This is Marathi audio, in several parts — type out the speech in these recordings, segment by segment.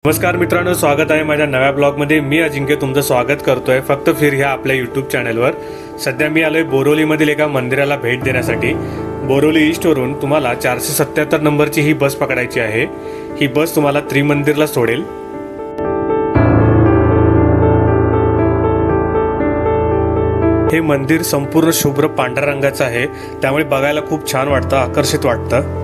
नमस्कार मित्रांनो, स्वागत आहे माझ्या नव्या ब्लॉगमध्ये। मी अजिंक्य तुमचं स्वागत करतोय फक्त फिर ह्या आपल्या यूट्यूब चॅनलवर। सध्या मी आलोय बोरिवलीमधील एका मंदिराला भेट देण्यासाठी। बोरिवली ईस्ट वरून तुम्हाला 477 नंबरची ही बस पकडायची आहे। ही बस तुम्हाला त्रिमंदिरला सोडेल। हे मंदिर संपूर्ण शुभ्र पांढऱ्या रंगाचं आहे, त्यामुळे बघायला खूप छान वाटतं, आकर्षित वाटतं।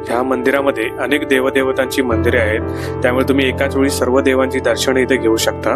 ह्या मंदिरामध्ये अनेक देवदेवतांची मंदिरे आहेत, त्यामुळे तुम्ही एकाच वेळी सर्व देवांची दर्शन इथे घेऊ शकता।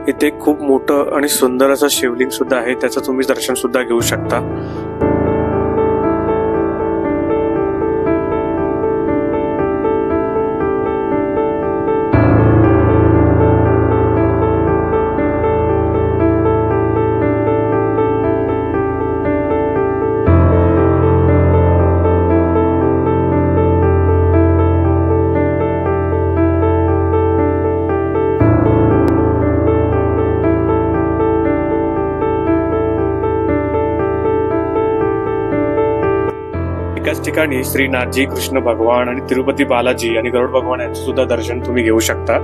इथे खूप मोठं आणि सुंदर असं शिवलिंग सुद्धा आहे, त्याचं तुम्ही दर्शन सुद्धा घेऊ शकता। एकाच ठिकाणी श्रीनाथजी, कृष्ण भगवान आणि तिरुपती बालाजी आणि गरुड भगवान यांचं सुद्धा दर्शन तुम्ही घेऊ शकता।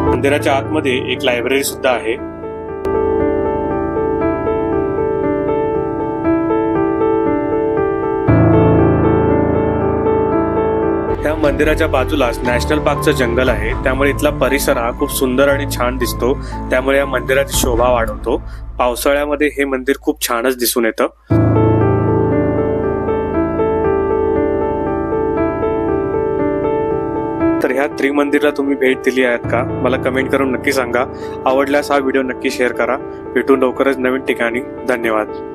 मंदिराच्या आतमध्ये एक लायब्ररी सुद्धा आहे। त्या मंदिराच्या बाजूलाच नॅशनल पार्कचं जंगल आहे, त्यामुळे इथला परिसर हा खूप सुंदर आणि छान दिसतो, त्यामुळे या मंदिराची शोभा वाढवतो। पावसाळ्यामध्ये हे मंदिर खूप छानच दिसून येतं। तर ह्या त्रिमंदिरला तुम्ही भेट दिली आहेत का? मला कमेंट करून नक्की सांगा। आवडल्यास हा व्हिडिओ नक्की शेअर करा। भेटू लवकरच नवीन ठिकाणी। धन्यवाद।